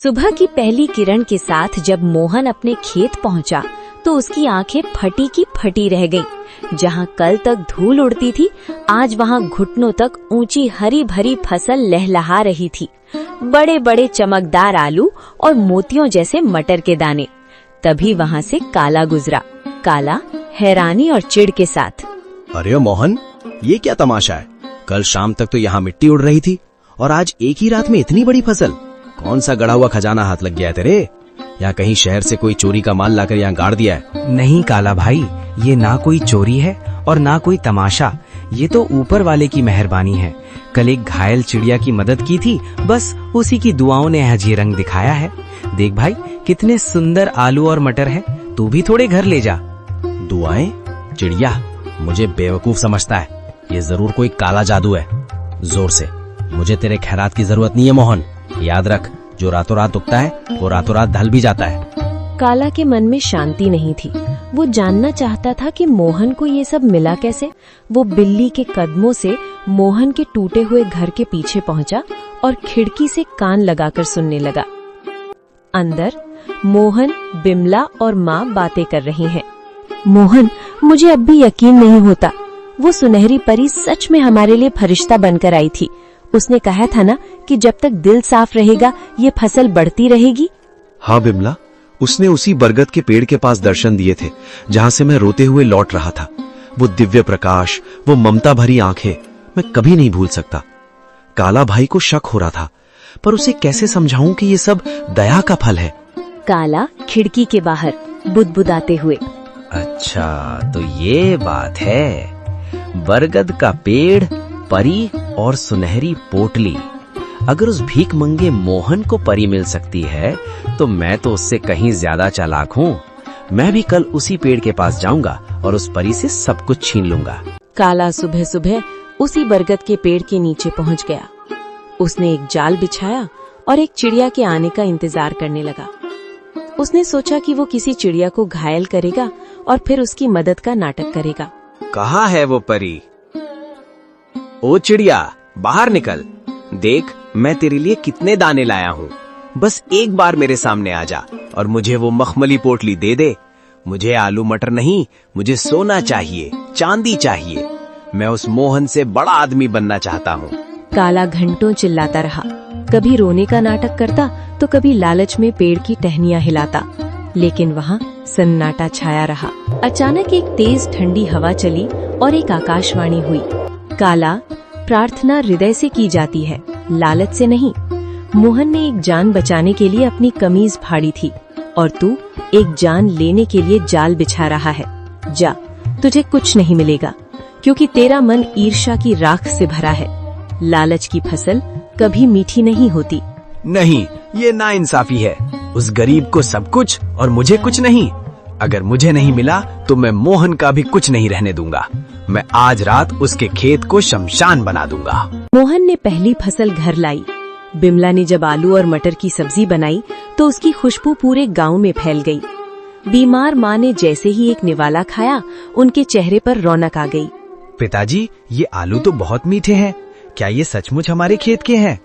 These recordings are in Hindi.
सुबह की पहली किरण के साथ जब मोहन अपने खेत पहुंचा तो उसकी आंखें फटी की फटी रह गईं। जहां कल तक धूल उड़ती थी, आज वहां घुटनों तक ऊंची हरी भरी फसल लहलहा रही थी। बड़े बड़े चमकदार आलू और मोतियों जैसे मटर के दाने। तभी वहां से काला गुजरा। काला हैरानी और चिढ़ के साथ, अरे मोहन, ये क्या तमाशा है? कल शाम तक तो यहाँ मिट्टी उड़ रही थी और आज एक ही रात में इतनी बड़ी फसल। कौन सा गड़ा हुआ खजाना हाथ लग गया है तेरे? या कहीं शहर से कोई चोरी का माल लाकर यहाँ गाड़ दिया है? नहीं काला भाई, ये ना कोई चोरी है और ना कोई तमाशा। ये तो ऊपर वाले की मेहरबानी है। कल एक घायल चिड़िया की मदद की थी, बस उसी की दुआओं ने आज ये रंग दिखाया है। देख भाई, कितने सुंदर आलू और मटर है। तू भी थोड़े घर ले जा। दुआएं? चिड़िया मुझे बेवकूफ समझता है। ये जरूर कोई काला जादू है। जोर से, मुझे तेरे खैरात की जरूरत नहीं है मोहन। याद रख, जो रातों रात उगता है वो रातों रात ढल भी जाता है। काला के मन में शांति नहीं थी। वो जानना चाहता था कि मोहन को ये सब मिला कैसे। वो बिल्ली के कदमों से मोहन के टूटे हुए घर के पीछे पहुंचा और खिड़की से कान लगाकर सुनने लगा। अंदर मोहन, बिमला और माँ बातें कर रही हैं। मोहन, मुझे अब भी यकीन नहीं होता। वो सुनहरी परी सच में हमारे लिए फरिश्ता बनकर आई थी। उसने कहा था ना कि जब तक दिल साफ रहेगा ये फसल बढ़ती रहेगी। हाँ बिमला, उसने उसी बरगद के पेड़ के पास दर्शन दिए थे जहाँ से मैं रोते हुए लौट रहा था। वो दिव्य प्रकाश, वो ममता भरी आंखें, मैं कभी नहीं भूल सकता। काला भाई को शक हो रहा था, पर उसे कैसे समझाऊं कि ये सब दया का फल है। काला खिड़की के बाहर बुदबुदाते हुए, अच्छा तो ये बात है। बरगद का पेड़, परी और सुनहरी पोटली। अगर उस भीख मंगे मोहन को परी मिल सकती है तो मैं तो उससे कहीं ज्यादा चालाक हूँ। मैं भी कल उसी पेड़ के पास जाऊंगा और उस परी से सब कुछ छीन लूंगा। काला सुबह सुबह उसी बरगद के पेड़ के नीचे पहुंच गया। उसने एक जाल बिछाया और एक चिड़िया के आने का इंतजार करने लगा। उसने सोचा कि वो किसी चिड़िया को घायल करेगा और फिर उसकी मदद का नाटक करेगा। कहाँ है वो परी? ओ चिड़िया, बाहर निकल। देख, मैं तेरे लिए कितने दाने लाया हूँ। बस एक बार मेरे सामने आ जा और मुझे वो मखमली पोटली दे दे। मुझे आलू मटर नहीं, मुझे सोना चाहिए, चांदी चाहिए। मैं उस मोहन से बड़ा आदमी बनना चाहता हूँ। काला घंटों चिल्लाता रहा। कभी रोने का नाटक करता तो कभी लालच में पेड़ की टहनियां हिलाता, लेकिन वहाँ सन्नाटा छाया रहा। अचानक एक तेज ठंडी हवा चली और एक आकाशवाणी हुई। काला, प्रार्थना हृदय से की जाती है, लालच से नहीं। मोहन ने एक जान बचाने के लिए अपनी कमीज फाड़ी थी और तू एक जान लेने के लिए जाल बिछा रहा है। जा, तुझे कुछ नहीं मिलेगा क्योंकि तेरा मन ईर्ष्या की राख से भरा है। लालच की फसल कभी मीठी नहीं होती। नहीं, ये नाइंसाफी है। उस गरीब को सब कुछ और मुझे कुछ नहीं। अगर मुझे नहीं मिला तो मैं मोहन का भी कुछ नहीं रहने दूंगा। मैं आज रात उसके खेत को शमशान बना दूंगा। मोहन ने पहली फसल घर लाई। बिमला ने जब आलू और मटर की सब्जी बनाई तो उसकी खुशबू पूरे गांव में फैल गई। बीमार माँ ने जैसे ही एक निवाला खाया, उनके चेहरे पर रौनक आ गई। पिताजी, ये आलू तो बहुत मीठे हैं। क्या ये सचमुच हमारे खेत के हैं?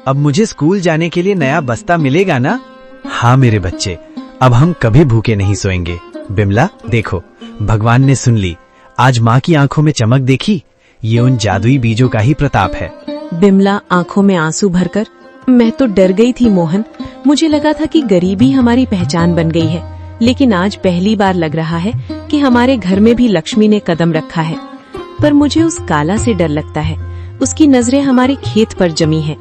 अब मुझे स्कूल जाने के लिए नया बस्ता मिलेगा ना? हाँ मेरे बच्चे, अब हम कभी भूखे नहीं सोएंगे। बिमला देखो, भगवान ने सुन ली। आज माँ की आंखों में चमक देखी? ये उन जादुई बीजों का ही प्रताप है। बिमला आंखों में आंसू भरकर, मैं तो डर गई थी मोहन। मुझे लगा था कि गरीबी हमारी पहचान बन गई है, लेकिन आज पहली बार लग रहा है कि हमारे घर में भी लक्ष्मी ने कदम रखा है। पर मुझे उस काला से डर लगता है। उसकी नजरें हमारे खेत पर जमी हैं।